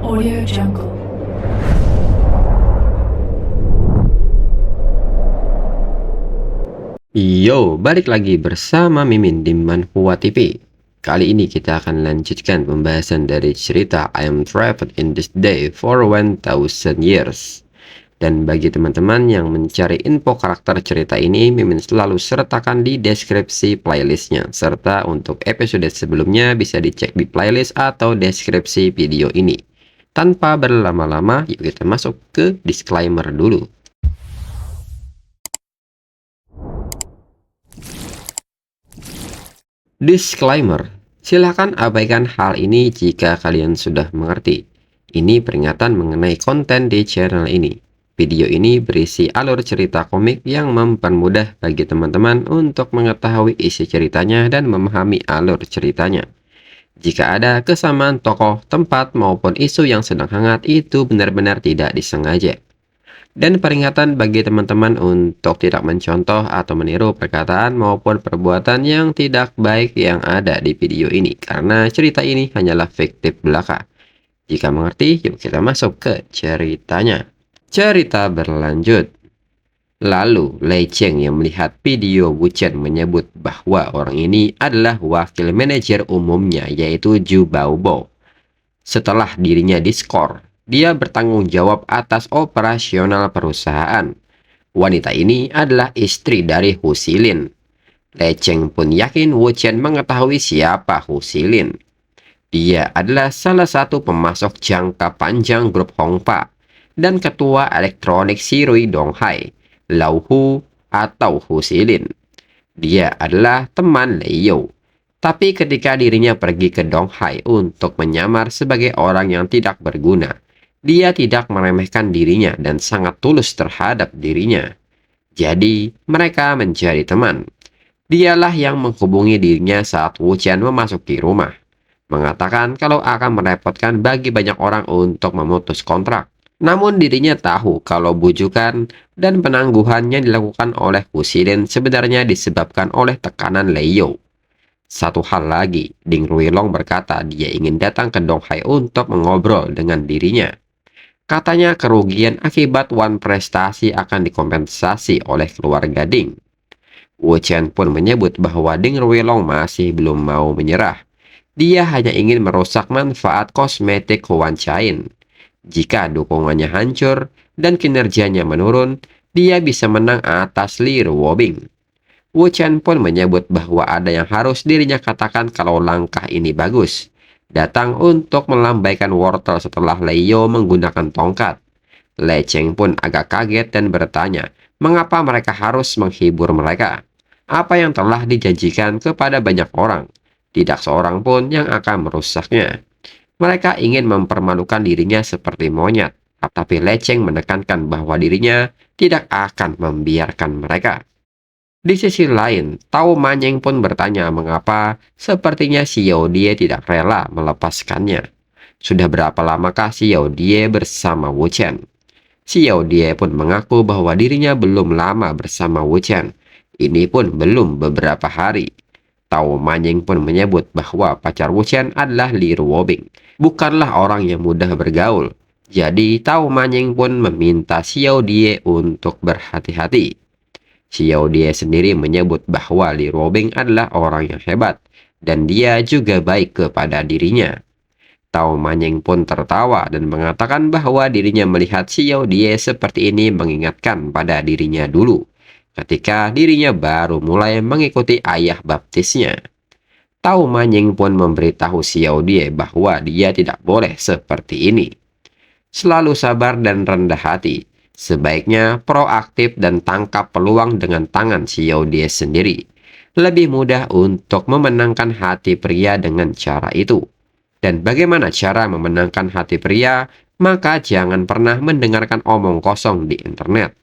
Audio Jungle. Yo, balik lagi bersama Mimin di Manhwa TV. Kali ini kita akan lanjutkan pembahasan dari cerita I am trapped in this day for 1000 years. Dan bagi teman-teman yang mencari info karakter cerita ini, Mimin selalu sertakan di deskripsi playlistnya. Serta untuk episode sebelumnya bisa dicek di playlist atau deskripsi video ini. Tanpa berlama-lama, yuk kita masuk ke disclaimer dulu. Disclaimer, silakan abaikan hal ini jika kalian sudah mengerti. Ini peringatan mengenai konten di channel ini. Video ini berisi alur cerita komik yang mempermudah bagi teman-teman untuk mengetahui isi ceritanya dan memahami alur ceritanya. Jika ada kesamaan tokoh, tempat, maupun isu yang sedang hangat, itu benar-benar tidak disengaja. Dan peringatan bagi teman-teman untuk tidak mencontoh atau meniru perkataan maupun perbuatan yang tidak baik yang ada di video ini, karena cerita ini hanyalah fiktif belaka. Jika mengerti, yuk kita masuk ke ceritanya. Cerita berlanjut. Lalu, Lei Cheng yang melihat video Wu Chen menyebut bahwa orang ini adalah wakil manajer umumnya, yaitu Zhu Baobo. Setelah dirinya diskor, dia bertanggung jawab atas operasional perusahaan. Wanita ini adalah istri dari Hu Xilin. Lei Cheng pun yakin Wu Chen mengetahui siapa Hu Xilin. Dia adalah salah satu pemasok jangka panjang grup Hongpa dan ketua elektronik Sirui Donghai, Lau Hu atau Hu Xilin. Dia adalah teman Lei You. Tapi ketika dirinya pergi ke Donghai untuk menyamar sebagai orang yang tidak berguna, dia tidak meremehkan dirinya dan sangat tulus terhadap dirinya. Jadi, mereka menjadi teman. Dialah yang menghubungi dirinya saat Wu Chen memasuki rumah, mengatakan kalau akan merepotkan bagi banyak orang untuk memutus kontrak. Namun dirinya tahu kalau bujukan dan penangguhannya dilakukan oleh Hu Xilin sebenarnya disebabkan oleh tekanan Lei You. Satu hal lagi, Ding Ruilong berkata dia ingin datang ke Donghai untuk mengobrol dengan dirinya. Katanya kerugian akibat Wan prestasi akan dikompensasi oleh keluarga Ding. Wu Chen pun menyebut bahwa Ding Ruilong masih belum mau menyerah. Dia hanya ingin merusak manfaat kosmetik Huan Chain. Jika dukungannya hancur dan kinerjanya menurun, dia bisa menang atas Li Ruobing. Wu Chen pun menyebut bahwa ada yang harus dirinya katakan kalau langkah ini bagus. Datang untuk melambaikan wortel setelah Lei You menggunakan tongkat. Lei Cheng pun agak kaget dan bertanya, mengapa mereka harus menghibur mereka? Apa yang telah dijanjikan kepada banyak orang? Tidak seorang pun yang akan merusaknya. Mereka ingin mempermalukan dirinya seperti monyet, tapi Lei Cheng menekankan bahwa dirinya tidak akan membiarkan mereka. Di sisi lain, Tao Manying pun bertanya mengapa sepertinya Xiao Die tidak rela melepaskannya. Sudah berapa lamakah Xiao Die bersama Wu Chen? Xiao Die pun mengaku bahwa dirinya belum lama bersama Wu Chen. Ini pun belum beberapa hari. Tao Manying pun menyebut bahwa pacar Wu Chen adalah Li Ruobing, bukanlah orang yang mudah bergaul. Jadi Tao Manying pun meminta Xiao Die untuk berhati-hati. Xiao Die sendiri menyebut bahwa Li Ruobing adalah orang yang hebat, dan dia juga baik kepada dirinya. Tao Manying pun tertawa dan mengatakan bahwa dirinya melihat Xiao Die seperti ini mengingatkan pada dirinya dulu, ketika dirinya baru mulai mengikuti ayah baptisnya. Tao Manying pun memberitahu Xiao Die bahwa dia tidak boleh seperti ini. Selalu sabar dan rendah hati. Sebaiknya proaktif dan tangkap peluang dengan tangan Xiao Die sendiri. Lebih mudah untuk memenangkan hati pria dengan cara itu. Dan bagaimana cara memenangkan hati pria? Maka jangan pernah mendengarkan omong kosong di internet.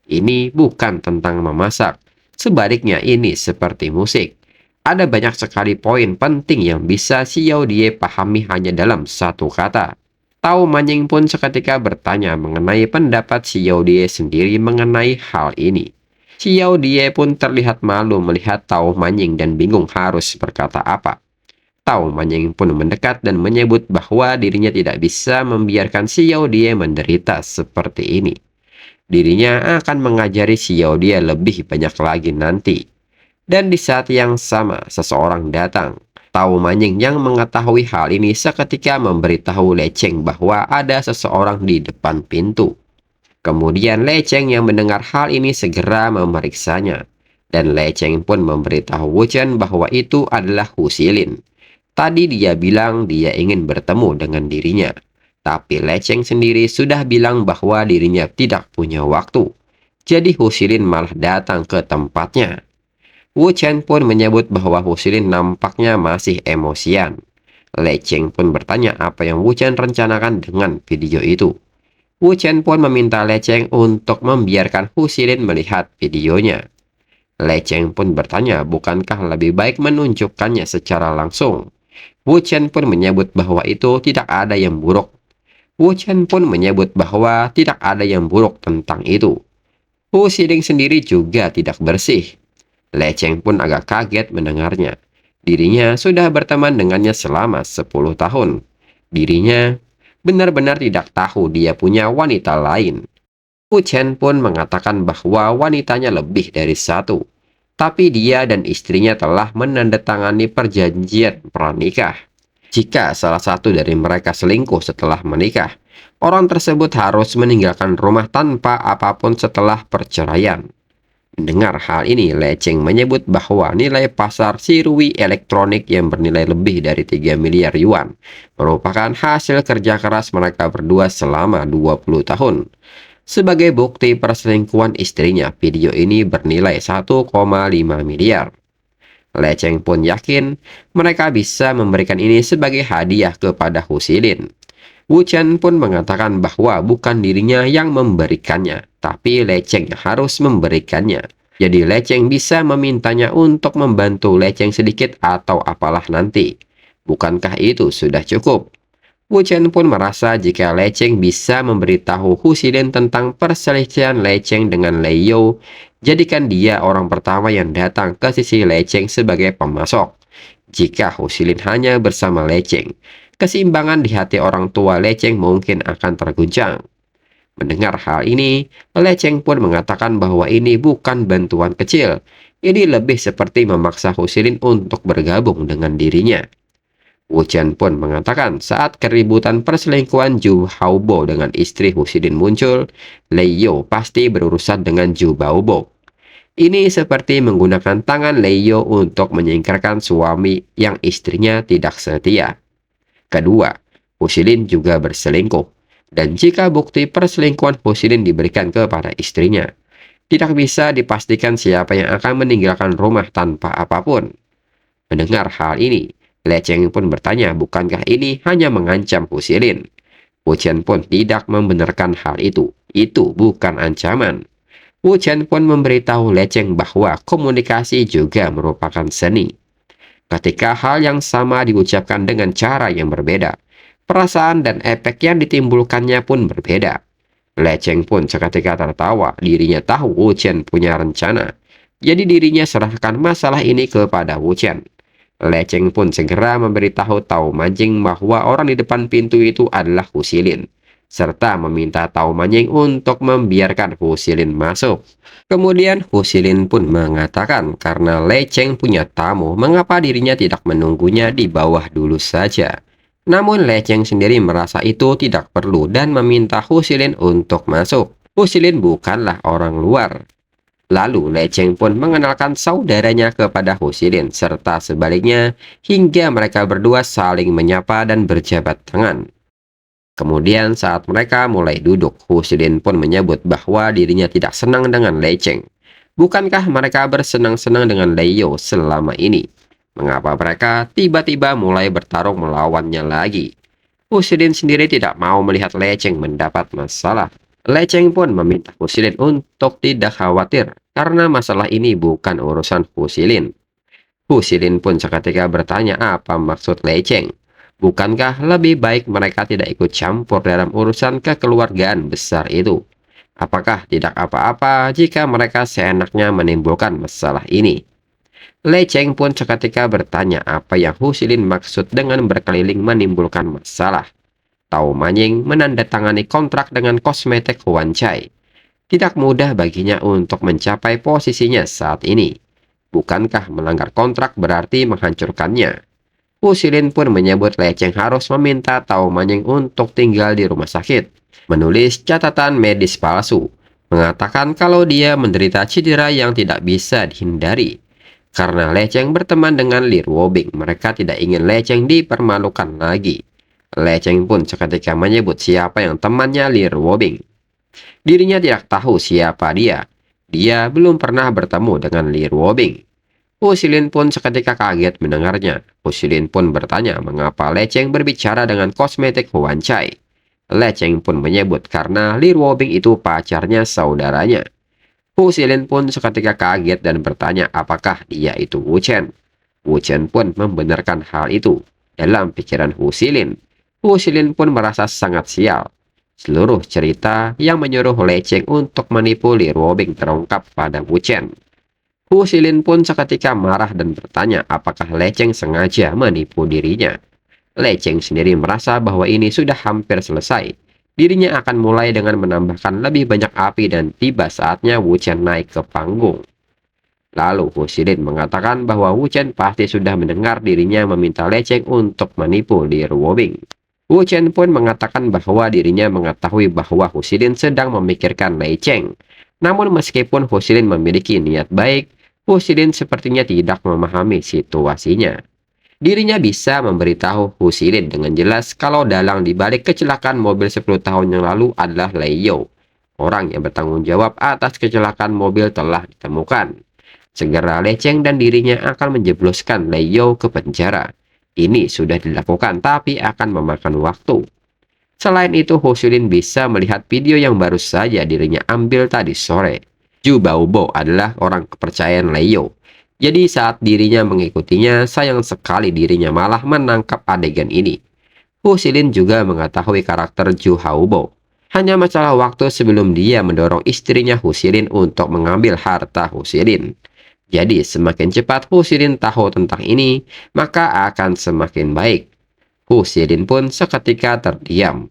Ini bukan tentang memasak. Sebaliknya ini seperti musik. Ada banyak sekali poin penting yang bisa Xiao Die pahami hanya dalam satu kata. Tao Manying pun seketika bertanya mengenai pendapat Xiao Die sendiri mengenai hal ini. Xiao Die pun terlihat malu melihat Tao Manying dan bingung harus berkata apa. Tao Manying pun mendekat dan menyebut bahwa dirinya tidak bisa membiarkan Xiao Dia menderita seperti ini. Dirinya akan mengajari Xiao Dia lebih banyak lagi nanti. Dan di saat yang sama, seseorang datang. Tao Manying yang mengetahui hal ini seketika memberitahu Le Cheng bahwa ada seseorang di depan pintu. Kemudian Le Cheng yang mendengar hal ini segera memeriksanya. Dan Le Cheng pun memberitahu Wu Chen bahwa itu adalah Hu Xilin. Tadi dia bilang dia ingin bertemu dengan dirinya. Tapi Le Cheng sendiri sudah bilang bahwa dirinya tidak punya waktu. Jadi Hu Xilin malah datang ke tempatnya. Wu Chen pun menyebut bahwa Hu Xilin nampaknya masih emosian. Le Cheng pun bertanya apa yang Wu Chen rencanakan dengan video itu. Wu Chen pun meminta Le Cheng untuk membiarkan Hu Xilin melihat videonya. Le Cheng pun bertanya bukankah lebih baik menunjukkannya secara langsung. Wu Chen pun menyebut bahwa itu tidak ada yang buruk. Wu Chen pun menyebut bahwa tidak ada yang buruk tentang itu. Hu Xilin sendiri juga tidak bersih. Le Cheng pun agak kaget mendengarnya. Dirinya sudah berteman dengannya selama 10 tahun. Dirinya benar-benar tidak tahu dia punya wanita lain. Wu Chen pun mengatakan bahwa wanitanya lebih dari satu. Tapi dia dan istrinya telah menandatangani perjanjian pranikah. Jika salah satu dari mereka selingkuh setelah menikah, orang tersebut harus meninggalkan rumah tanpa apapun setelah perceraian. Mendengar hal ini, Le Cheng menyebut bahwa nilai pasar Sirui elektronik yang bernilai lebih dari 3 miliar yuan merupakan hasil kerja keras mereka berdua selama 20 tahun. Sebagai bukti perselingkuhan istrinya, video ini bernilai 1,5 miliar. Le Cheng pun yakin mereka bisa memberikan ini sebagai hadiah kepada Hu Xilin. Wu Chen pun mengatakan bahwa bukan dirinya yang memberikannya, tapi Le Cheng yang harus memberikannya. Jadi Le Cheng bisa memintanya untuk membantu Le Cheng sedikit atau apalah nanti. Bukankah itu sudah cukup? Wu Chen pun merasa jika Le Cheng bisa memberitahu Hu Xilin tentang perselisihan Le Cheng dengan Lei You, jadikan dia orang pertama yang datang ke sisi Le Cheng sebagai pemasok. Jika Hu Xilin hanya bersama Le Cheng, keseimbangan di hati orang tua Le Cheng mungkin akan terguncang. Mendengar hal ini, Le Cheng pun mengatakan bahwa ini bukan bantuan kecil. Ini lebih seperti memaksa Hu Xilin untuk bergabung dengan dirinya. Wu Chen pun mengatakan saat keributan perselingkuhan Zhu Haobo dengan istri Hu Xilin muncul, Lei You pasti berurusan dengan Zhu Baobo. Ini seperti menggunakan tangan Lei You untuk menyingkirkan suami yang istrinya tidak setia. Kedua, Hu Xilin juga berselingkuh. Dan jika bukti perselingkuhan Hu Xilin diberikan kepada istrinya, tidak bisa dipastikan siapa yang akan meninggalkan rumah tanpa apapun. Mendengar hal ini, Le Cheng pun bertanya bukankah ini hanya mengancam Hu Xilin. Wu Chen pun tidak membenarkan hal itu. Itu bukan ancaman. Wu Chen pun memberitahu Le Cheng bahwa komunikasi juga merupakan seni. Ketika hal yang sama diucapkan dengan cara yang berbeda, perasaan dan efek yang ditimbulkannya pun berbeda. Le Cheng pun seketika tertawa, dirinya tahu Wu Chen punya rencana. Jadi dirinya serahkan masalah ini kepada Wu Chen. Le Cheng pun segera memberitahu Tao Manying bahwa orang di depan pintu itu adalah Hu Xilin, serta meminta Tao Manying untuk membiarkan Hu Xilin masuk. Kemudian Hu Xilin pun mengatakan karena Le Cheng punya tamu, mengapa dirinya tidak menunggunya di bawah dulu saja. Namun Le Cheng sendiri merasa itu tidak perlu dan meminta Hu Xilin untuk masuk. Hu Xilin bukanlah orang luar. Lalu Le Cheng pun mengenalkan saudaranya kepada Hu Xilin serta sebaliknya hingga mereka berdua saling menyapa dan berjabat tangan. Kemudian saat mereka mulai duduk, Hu Xilin pun menyebut bahwa dirinya tidak senang dengan Le Cheng. Bukankah mereka bersenang-senang dengan Lei You selama ini? Mengapa mereka tiba-tiba mulai bertarung melawannya lagi? Hu Xilin sendiri tidak mau melihat Le Cheng mendapat masalah. Le Cheng pun meminta Hu Xilin untuk tidak khawatir karena masalah ini bukan urusan Hu Xilin. Hu Xilin pun seketika bertanya apa maksud Le Cheng. Bukankah lebih baik mereka tidak ikut campur dalam urusan kekeluargaan besar itu? Apakah tidak apa-apa jika mereka seenaknya menimbulkan masalah ini? Lecheng pun seketika bertanya apa yang Hu Xilin maksud dengan berkeliling menimbulkan masalah. Tao Manying menandatangani kontrak dengan kosmetik Huan Chai. Tidak mudah baginya untuk mencapai posisinya saat ini. Bukankah melanggar kontrak berarti menghancurkannya? Hu Xilin pun menyebut Lecheng harus meminta Tao Manying untuk tinggal di rumah sakit, menulis catatan medis palsu, mengatakan kalau dia menderita cedera yang tidak bisa dihindari. Karena Lecheng berteman dengan Li Ruobing, mereka tidak ingin Lecheng dipermalukan lagi. Lecheng pun seketika menyebut siapa yang temannya Li Ruobing. Dirinya tidak tahu siapa dia. Dia belum pernah bertemu dengan Li Ruobing. Hu Xilin pun seketika kaget mendengarnya. Hu Xilin pun bertanya mengapa Lecheng berbicara dengan kosmetik Huan Chai. Lecheng pun menyebut karena Li Ruobing itu pacarnya saudaranya. Hu Xilin pun seketika kaget dan bertanya apakah dia itu Wu Chen. Wu Chen pun membenarkan hal itu. Dalam pikiran Hu Xilin pun merasa sangat sial. Seluruh cerita yang menyuruh Lecheng untuk menipu Li Ruobing terungkap pada Wu Chen. Hu Xilin pun seketika marah dan bertanya apakah Lecheng sengaja menipu dirinya. Lecheng sendiri merasa bahwa ini sudah hampir selesai. Dirinya akan mulai dengan menambahkan lebih banyak api dan tiba saatnya Wu Chen naik ke panggung. Lalu Hu Xilin mengatakan bahwa Wu Chen pasti sudah mendengar dirinya meminta Lecheng untuk menipu Li Ruobing. Wu Chen pun mengatakan bahwa dirinya mengetahui bahwa Hu Xilin sedang memikirkan Lecheng. Namun meskipun Hu Xilin memiliki niat baik, Hu Xilin sepertinya tidak memahami situasinya. Dirinya bisa memberitahu Hu Xilin dengan jelas kalau dalang dibalik kecelakaan mobil 10 tahun yang lalu adalah Lei You. Orang yang bertanggung jawab atas kecelakaan mobil telah ditemukan. Segera Lecheng dan dirinya akan menjebloskan Lei You ke penjara. Ini sudah dilakukan tapi akan memakan waktu. Selain itu, Hu Xilin bisa melihat video yang baru saja dirinya ambil tadi sore. Zhu Baobo adalah orang kepercayaan Lei You. Jadi saat dirinya mengikutinya, sayang sekali dirinya malah menangkap adegan ini. Hu Xilin juga mengetahui karakter Zhu Haobo. Hanya masalah waktu sebelum dia mendorong istrinya Hu Xilin untuk mengambil harta Hu Xilin. Jadi semakin cepat Hu Xilin tahu tentang ini, maka akan semakin baik. Hu Xilin pun seketika terdiam.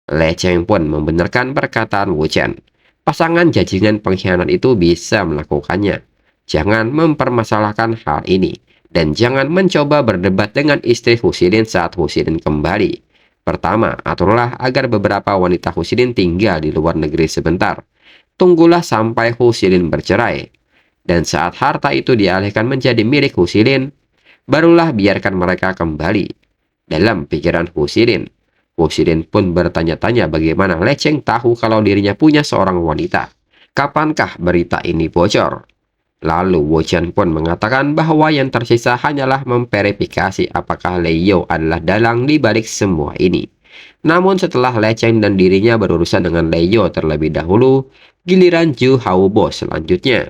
Lecheng pun membenarkan perkataan Wu Chen. Pasangan jajingan pengkhianat itu bisa melakukannya. Jangan mempermasalahkan hal ini. Dan jangan mencoba berdebat dengan istri Hu Xilin saat Hu Xilin kembali. Pertama, aturlah agar beberapa wanita Hu Xilin tinggal di luar negeri sebentar. Tunggulah sampai Hu Xilin bercerai. Dan saat harta itu dialihkan menjadi milik Hu Xilin, barulah biarkan mereka kembali. Dalam pikiran Hu Xilin pun bertanya-tanya bagaimana Lecheng tahu kalau dirinya punya seorang wanita. Kapankah berita ini bocor? Lalu Wu Chen pun mengatakan bahwa yang tersisa hanyalah memverifikasi apakah Lei You adalah dalang di balik semua ini. Namun setelah Lecheng dan dirinya berurusan dengan Lei You terlebih dahulu, giliran Zhu Haobo selanjutnya.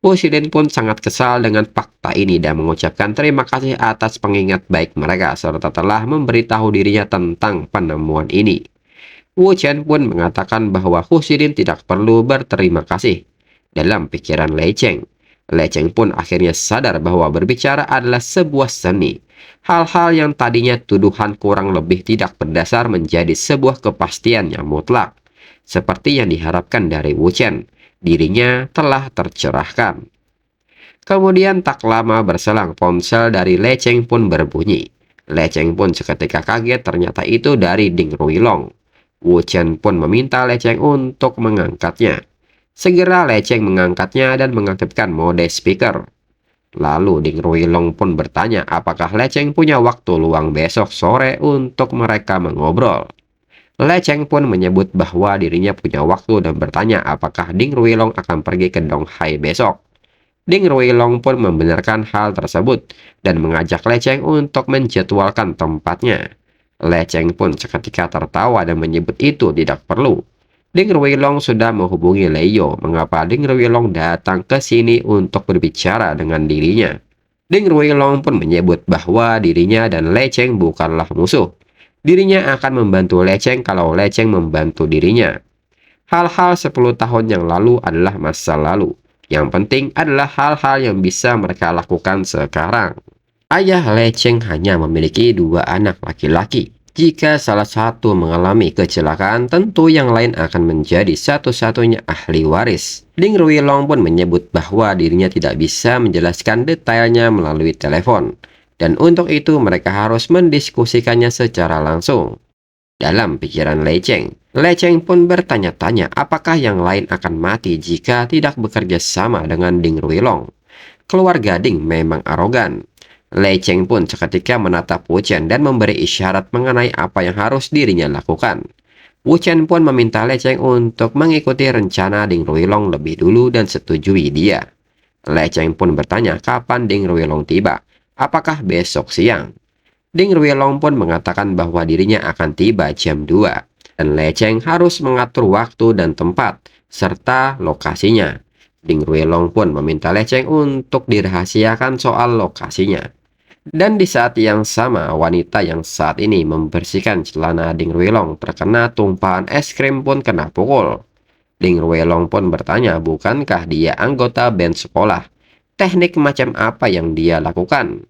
Hu Xilin pun sangat kesal dengan fakta ini dan mengucapkan terima kasih atas pengingat baik mereka serta telah memberitahu dirinya tentang penemuan ini. Wu Chen pun mengatakan bahwa Hu Xilin tidak perlu berterima kasih. Dalam pikiran Lecheng pun akhirnya sadar bahwa berbicara adalah sebuah seni. Hal-hal yang tadinya tuduhan kurang lebih tidak berdasar menjadi sebuah kepastian yang mutlak. Seperti yang diharapkan dari Wu Chen. Dirinya telah tercerahkan. Kemudian tak lama berselang ponsel dari Lecheng pun berbunyi. Lecheng pun seketika kaget ternyata itu dari Ding Ruilong. Wu Chen pun meminta Lecheng untuk mengangkatnya. Segera Lecheng mengangkatnya dan mengaktifkan mode speaker. Lalu Ding Ruilong pun bertanya apakah Lecheng punya waktu luang besok sore untuk mereka mengobrol. Lecheng pun menyebut bahwa dirinya punya waktu dan bertanya apakah Ding Ruilong akan pergi ke Donghai besok. Ding Ruilong pun membenarkan hal tersebut dan mengajak Lecheng untuk menjadwalkan tempatnya. Lecheng pun seketika tertawa dan menyebut itu tidak perlu. Ding Ruilong sudah menghubungi Lei You. Mengapa Ding Ruilong datang ke sini untuk berbicara dengan dirinya? Ding Ruilong pun menyebut bahwa dirinya dan Lecheng bukanlah musuh. Dirinya akan membantu Lecheng kalau Lecheng membantu dirinya. Hal-hal 10 tahun yang lalu adalah masa lalu. Yang penting adalah hal-hal yang bisa mereka lakukan sekarang. Ayah Le Cheng hanya memiliki dua anak laki-laki. Jika salah satu mengalami kecelakaan, tentu yang lain akan menjadi satu-satunya ahli waris. Ding Ruilong pun menyebut bahwa dirinya tidak bisa menjelaskan detailnya melalui telepon. Dan untuk itu mereka harus mendiskusikannya secara langsung. Dalam pikiran Le Cheng pun bertanya-tanya apakah yang lain akan mati jika tidak bekerja sama dengan Ding Ruilong. Keluarga Ding memang arogan. Le Cheng pun seketika menatap Wu Chen dan memberi isyarat mengenai apa yang harus dirinya lakukan. Wu Chen pun meminta Le Cheng untuk mengikuti rencana Ding Ruilong lebih dulu dan setujui dia. Le Cheng pun bertanya kapan Ding Ruilong tiba. Apakah besok siang? Ding Ruilong pun mengatakan bahwa dirinya akan tiba jam 2. Dan Le Cheng harus mengatur waktu dan tempat, serta lokasinya. Ding Ruilong pun meminta Le Cheng untuk dirahasiakan soal lokasinya. Dan di saat yang sama, wanita yang saat ini membersihkan celana Ding Ruilong terkena tumpahan es krim pun kena pukul. Ding Ruilong pun bertanya, bukankah dia anggota band sekolah? Teknik macam apa yang dia lakukan?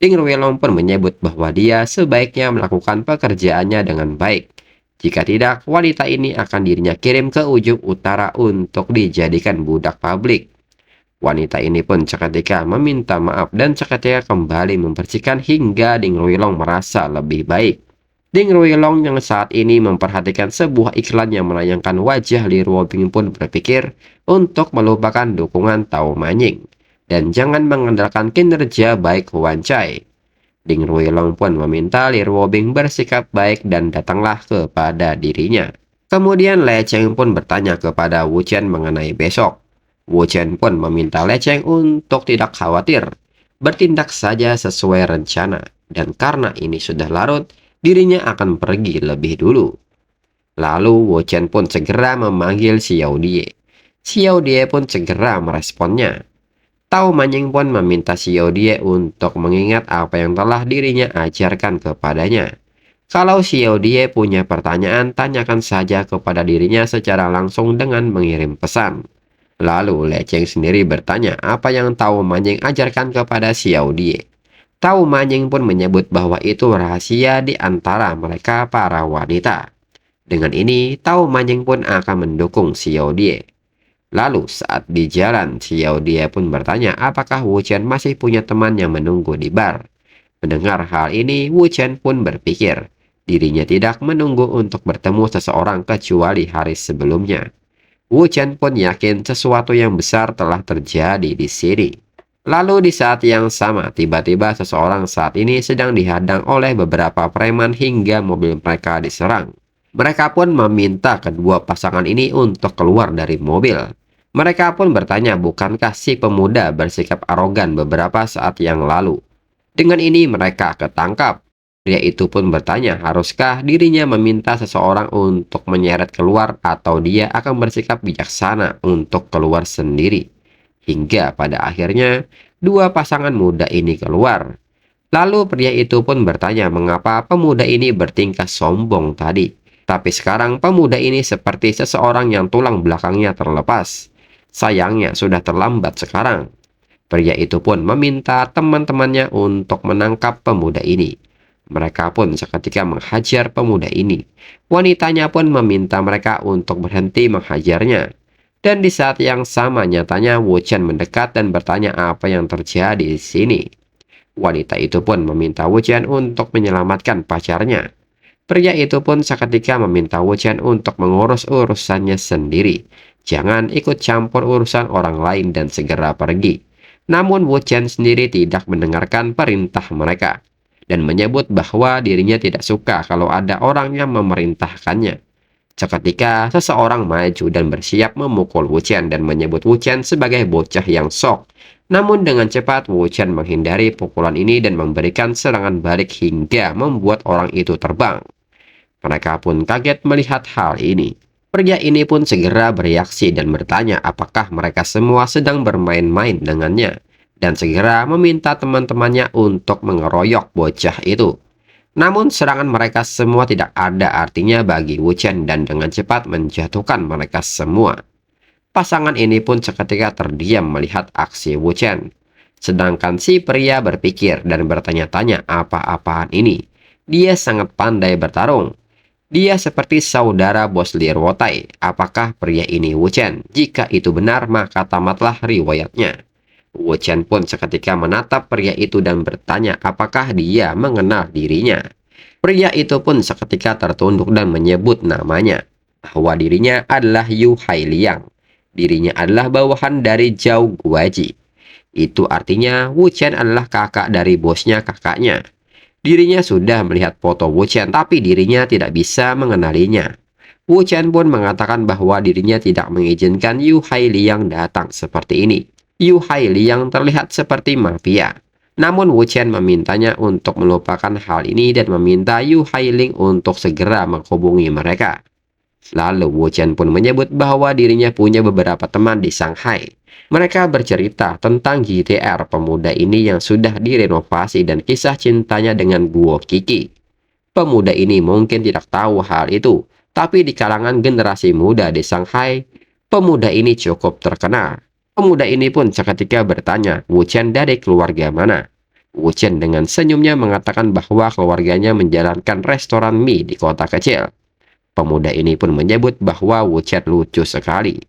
Ding Ruilong pun menyebut bahwa dia sebaiknya melakukan pekerjaannya dengan baik. Jika tidak, wanita ini akan dirinya kirim ke ujung utara untuk dijadikan budak publik. Wanita ini pun seketika meminta maaf dan seketika kembali membersihkan hingga Ding Ruilong merasa lebih baik. Ding Ruilong yang saat ini memperhatikan sebuah iklan yang menayangkan wajah Li Ruobing pun berpikir untuk melupakan dukungan Tao Manying dan jangan mengandalkan kinerja baik Huan Cai. Ding Ruilong pun meminta Li Ruobing bersikap baik dan datanglah kepada dirinya. Kemudian Le Cheng pun bertanya kepada Wu Chen mengenai besok. Wu Chen pun meminta Le Cheng untuk tidak khawatir, bertindak saja sesuai rencana, dan karena ini sudah larut, dirinya akan pergi lebih dulu. Lalu Wu Chen pun segera memanggil Xiao Die. Xiao Die pun segera meresponnya. Tao Manying pun meminta Xiao Die untuk mengingat apa yang telah dirinya ajarkan kepadanya. Kalau Xiao Die punya pertanyaan, tanyakan saja kepada dirinya secara langsung dengan mengirim pesan. Lalu Le Cheng sendiri bertanya apa yang Tao Manying ajarkan kepada Xiao Die. Tao Manying pun menyebut bahwa itu rahasia di antara mereka para wanita. Dengan ini, Tao Manying pun akan mendukung Xiao Die. Lalu saat di jalan, Xiao Die pun bertanya apakah Wu Chen masih punya teman yang menunggu di bar. Mendengar hal ini, Wu Chen pun berpikir dirinya tidak menunggu untuk bertemu seseorang kecuali hari sebelumnya. Wu Chen pun yakin sesuatu yang besar telah terjadi di sini. Lalu di saat yang sama, tiba-tiba seseorang saat ini sedang dihadang oleh beberapa preman hingga mobil mereka diserang. Mereka pun meminta kedua pasangan ini untuk keluar dari mobil. Mereka pun bertanya bukankah si pemuda bersikap arogan beberapa saat yang lalu. Dengan ini mereka ketangkap. Pria itu pun bertanya, haruskah dirinya meminta seseorang untuk menyeret keluar atau dia akan bersikap bijaksana untuk keluar sendiri. Hingga pada akhirnya, dua pasangan muda ini keluar. Lalu pria itu pun bertanya mengapa pemuda ini bertingkah sombong tadi. Tapi sekarang pemuda ini seperti seseorang yang tulang belakangnya terlepas. Sayangnya sudah terlambat sekarang. Pria itu pun meminta teman-temannya untuk menangkap pemuda ini. Mereka pun seketika menghajar pemuda ini. Wanitanya pun meminta mereka untuk berhenti menghajarnya. Dan di saat yang sama nyatanya Wu Chen mendekat dan bertanya apa yang terjadi di sini. Wanita itu pun meminta Wu Chen untuk menyelamatkan pacarnya. Pria itu pun seketika meminta Wu Chen untuk mengurus urusannya sendiri. Jangan ikut campur urusan orang lain dan segera pergi. Namun Wu Chen sendiri tidak mendengarkan perintah mereka. Dan menyebut bahwa dirinya tidak suka kalau ada orang yang memerintahkannya. Seketika, seseorang maju dan bersiap memukul Wu Chen dan menyebut Wu Chen sebagai bocah yang sok. Namun dengan cepat Wu Chen menghindari pukulan ini dan memberikan serangan balik hingga membuat orang itu terbang. Mereka pun kaget melihat hal ini. Pria ini pun segera bereaksi dan bertanya apakah mereka semua sedang bermain-main dengannya. Dan segera meminta teman-temannya untuk mengeroyok bocah itu. Namun serangan mereka semua tidak ada artinya bagi Wu Chen dan dengan cepat menjatuhkan mereka semua. Pasangan ini pun seketika terdiam melihat aksi Wu Chen. Sedangkan si pria berpikir dan bertanya-tanya apa-apaan ini. Dia sangat pandai bertarung. Dia seperti saudara bos Li Ruotai. Apakah pria ini Wu Chen? Jika itu benar, maka tamatlah riwayatnya. Wu Chen pun seketika menatap pria itu dan bertanya apakah dia mengenal dirinya. Pria itu pun seketika tertunduk dan menyebut namanya, bahwa dirinya adalah Yu Hailiang. Dirinya adalah bawahan dari Zhao Guoji. Itu artinya Wu Chen adalah kakak dari bosnya kakaknya. Dirinya sudah melihat foto Wu Chen, tapi dirinya tidak bisa mengenalinya. Wu Chen pun mengatakan bahwa dirinya tidak mengizinkan Yu Hailiang datang seperti ini. Yu Hailiang terlihat seperti mafia. Namun Wu Chen memintanya untuk melupakan hal ini dan meminta Yu Hailing untuk segera menghubungi mereka. Lalu Wu Chen pun menyebut bahwa dirinya punya beberapa teman di Shanghai. Mereka bercerita tentang GTR pemuda ini yang sudah direnovasi dan kisah cintanya dengan Guo Qiki. Pemuda ini mungkin tidak tahu hal itu, tapi di kalangan generasi muda di Shanghai, pemuda ini cukup terkenal. Pemuda ini pun seketika bertanya Wu Chen dari keluarga mana. Wu Chen dengan senyumnya mengatakan bahwa keluarganya menjalankan restoran mie di kota kecil. Pemuda ini pun menyebut bahwa Wu Chen lucu sekali.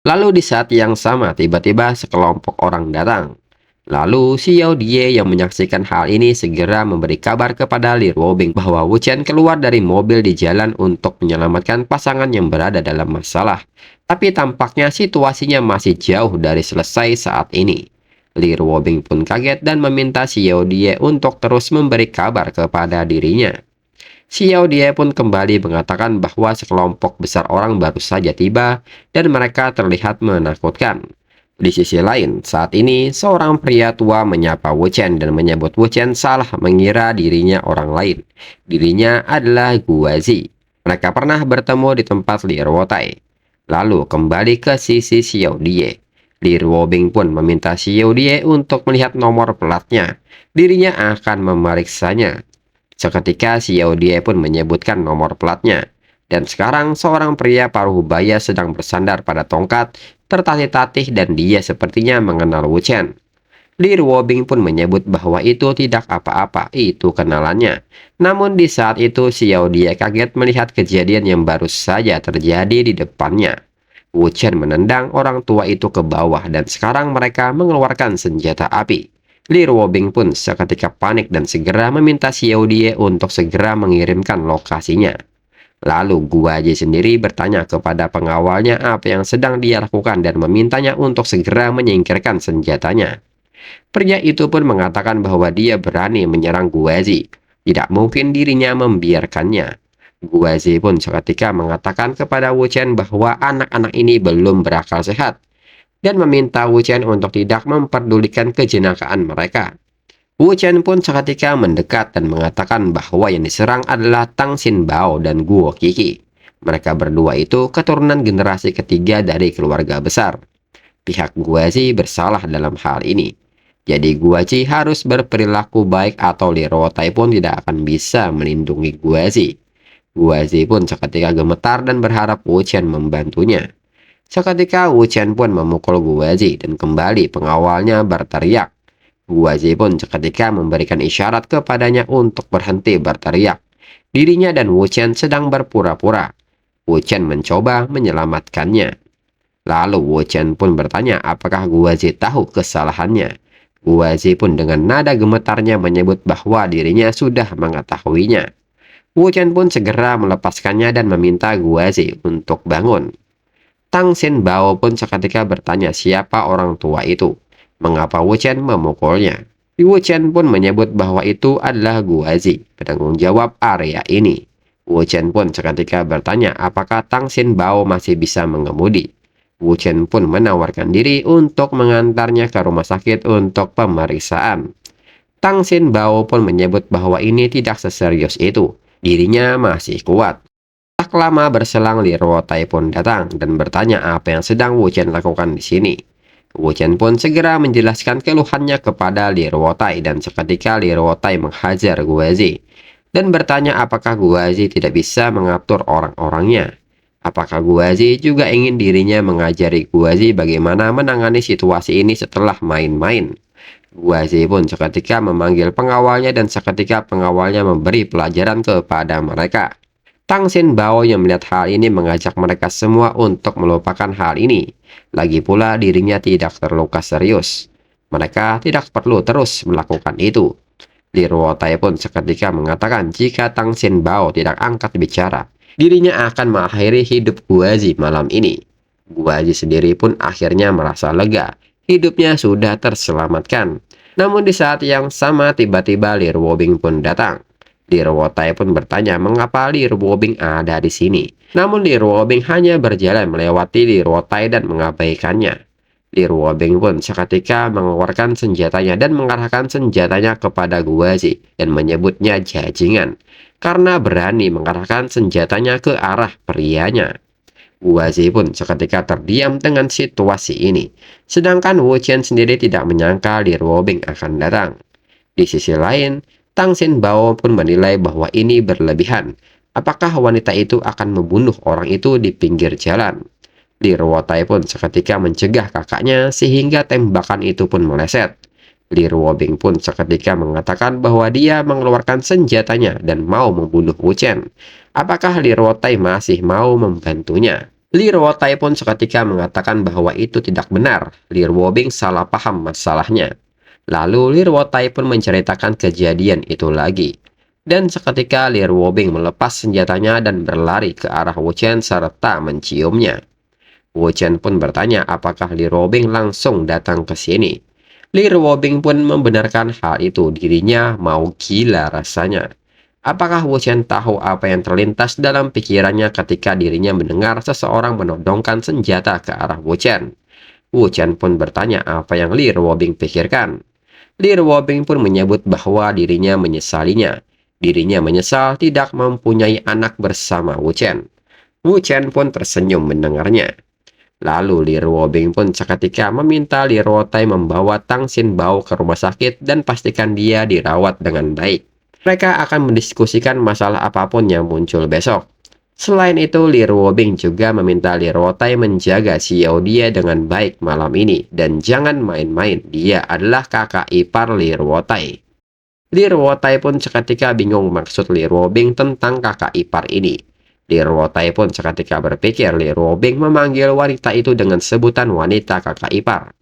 Lalu di saat yang sama tiba-tiba sekelompok orang datang. Lalu Xiao Die yang menyaksikan hal ini segera memberi kabar kepada Li Ruobing bahwa Wu Chen keluar dari mobil di jalan untuk menyelamatkan pasangan yang berada dalam masalah. Tapi tampaknya situasinya masih jauh dari selesai saat ini. Li Ruobing pun kaget dan meminta Xiao Die untuk terus memberi kabar kepada dirinya. Xiao Die pun kembali mengatakan bahwa sekelompok besar orang baru saja tiba dan mereka terlihat menakutkan. Di sisi lain, saat ini seorang pria tua menyapa Wu Chen dan menyebut Wu Chen salah mengira dirinya orang lain. Dirinya adalah Guozi. Mereka pernah bertemu di tempat Li Ruotai. Lalu kembali ke sisi Xiao Die. Li Ruobing pun meminta Xiao Die untuk melihat nomor platnya. Dirinya akan memeriksanya. Seketika Xiao Die pun menyebutkan nomor platnya. Dan sekarang seorang pria paruh baya sedang bersandar pada tongkat, tertatih-tatih dan dia sepertinya mengenal Wu Chen. Li Ruobing pun menyebut bahwa itu tidak apa-apa, itu kenalannya. Namun di saat itu Xiao Die kaget melihat kejadian yang baru saja terjadi di depannya. Wu Chen menendang orang tua itu ke bawah dan sekarang mereka mengeluarkan senjata api. Li Ruobing pun seketika panik dan segera meminta Xiao Die untuk segera mengirimkan lokasinya. Lalu Guoji sendiri bertanya kepada pengawalnya apa yang sedang dia lakukan dan memintanya untuk segera menyingkirkan senjatanya. Pria itu pun mengatakan bahwa dia berani menyerang Guoji. Tidak mungkin dirinya membiarkannya. Guoji pun seketika mengatakan kepada Wu Chen bahwa anak-anak ini belum berakal sehat dan meminta Wu Chen untuk tidak memperdulikan kejenakaan mereka. Wu Chen pun seketika mendekat dan mengatakan bahwa yang diserang adalah Tang Xin Bao dan Guo Qiki. Mereka berdua itu keturunan generasi ketiga dari keluarga besar. Pihak Guozi bersalah dalam hal ini. Jadi Guozi harus berperilaku baik atau Li Ruotai pun tidak akan bisa melindungi Guozi. Guozi pun seketika gemetar dan berharap Wu Chen membantunya. Seketika Wu Chen pun memukul Guozi dan kembali pengawalnya berteriak. Guozi pun seketika memberikan isyarat kepadanya untuk berhenti berteriak. Dirinya dan Wu Chen sedang berpura-pura. Wu Chen mencoba menyelamatkannya. Lalu Wu Chen pun bertanya apakah Guozi tahu kesalahannya. Guozi pun dengan nada gemetarnya menyebut bahwa dirinya sudah mengetahuinya. Wu Chen pun segera melepaskannya dan meminta Guozi untuk bangun. Tang Xin Bao pun seketika bertanya siapa orang tua itu. Mengapa Wu Chen memukulnya? Wu Chen pun menyebut bahwa itu adalah Guozi, penanggung jawab area ini. Wu Chen pun seketika bertanya apakah Tang Xin Bao masih bisa mengemudi. Wu Chen pun menawarkan diri untuk mengantarnya ke rumah sakit untuk pemeriksaan. Tang Xin Bao pun menyebut bahwa ini tidak seserius itu. Dirinya masih kuat. Tak lama berselang Li Ruotai pun datang dan bertanya apa yang sedang Wu Chen lakukan di sini. Wu Chen pun segera menjelaskan keluhannya kepada Li Ruotai dan seketika Li Ruotai menghajar Guozi dan bertanya apakah Guozi tidak bisa mengatur orang-orangnya. Apakah Guazi juga ingin dirinya mengajari Guazi bagaimana menangani situasi ini setelah main-main? Guazi pun seketika memanggil pengawalnya dan seketika pengawalnya memberi pelajaran kepada mereka. Tang Xin Bao yang melihat hal ini mengajak mereka semua untuk melupakan hal ini. Lagi pula dirinya tidak terluka serius. Mereka tidak perlu terus melakukan itu. Li Ruotai pun seketika mengatakan jika Tang Xin Bao tidak angkat bicara, dirinya akan mengakhiri hidup Guazi malam ini. Guazi sendiri pun akhirnya merasa lega. Hidupnya sudah terselamatkan. Namun di saat yang sama tiba-tiba Li Ruobing pun datang. Li Ruotai pun bertanya mengapa Li Ruobing ada di sini. Namun Li Ruobing hanya berjalan melewati Li Ruotai dan mengabaikannya. Li Ruobing pun seketika mengeluarkan senjatanya dan mengarahkan senjatanya kepada Guazi dan menyebutnya jajingan karena berani mengarahkan senjatanya ke arah prianya. Guazi pun seketika terdiam dengan situasi ini, sedangkan Wu Qian sendiri tidak menyangka Li Ruobing akan datang. Di sisi lain, Tang Xin Bao pun menilai bahwa ini berlebihan. Apakah wanita itu akan membunuh orang itu di pinggir jalan? Li Ruotai pun seketika mencegah kakaknya sehingga tembakan itu pun meleset. Li Ruobing pun seketika mengatakan bahwa dia mengeluarkan senjatanya dan mau membunuh Wu Qian. Apakah Li Ruotai masih mau membantunya? Li Ruotai pun seketika mengatakan bahwa itu tidak benar. Li Ruobing salah paham masalahnya. Lalu Li Ruotai pun menceritakan kejadian itu lagi. Dan seketika Li Ruobing melepas senjatanya dan berlari ke arah Wu Qian serta menciumnya. Wu Qian pun bertanya apakah Li Ruobing langsung datang ke sini. Li Ruobing pun membenarkan hal itu, dirinya mau gila rasanya. Apakah Wu Qian tahu apa yang terlintas dalam pikirannya ketika dirinya mendengar seseorang menodongkan senjata ke arah Wu Qian? Wu Qian pun bertanya apa yang Li Ruobing pikirkan. Li Ruobing pun menyebut bahwa dirinya menyesalinya. Dirinya menyesal tidak mempunyai anak bersama Wu Qian. Wu Qian pun tersenyum mendengarnya. Lalu Li Ruobing pun seketika meminta Li Ruotai membawa Tang Xin Bao ke rumah sakit dan pastikan dia dirawat dengan baik. Mereka akan mendiskusikan masalah apapun yang muncul besok. Selain itu, Li Ruobing juga meminta Li Ruotai menjaga Xiao dia dengan baik malam ini dan jangan main-main, dia adalah kakak ipar Li Ruotai. Li Ruotai pun seketika bingung maksud Li Ruobing tentang kakak ipar ini. Li Ruotai pun seketika berpikir Li Ruobing memanggil wanita itu dengan sebutan wanita kakak ipar.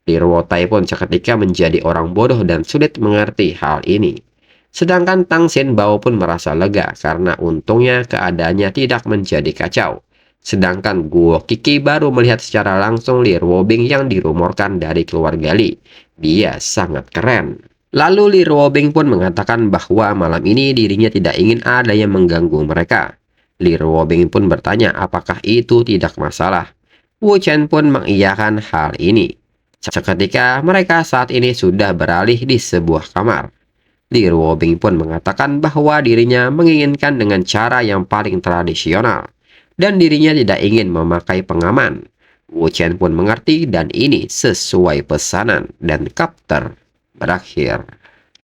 Li Ruotai pun seketika menjadi orang bodoh dan sulit mengerti hal ini. Sedangkan Tang Xin Bao pun merasa lega karena untungnya keadaannya tidak menjadi kacau. Sedangkan Guo Qiki baru melihat secara langsung Li Ruobing yang dirumorkan dari keluarga Li. Dia sangat keren. Lalu Li Ruobing pun mengatakan bahwa malam ini dirinya tidak ingin ada yang mengganggu mereka. Li Ruobing pun bertanya apakah itu tidak masalah. Wu Qian pun mengiyakan hal ini. Seketika mereka saat ini sudah beralih di sebuah kamar. Li Ruobing pun mengatakan bahwa dirinya menginginkan dengan cara yang paling tradisional. Dan dirinya tidak ingin memakai pengaman. Wu Qian pun mengerti dan ini sesuai pesanan dan kapter berakhir.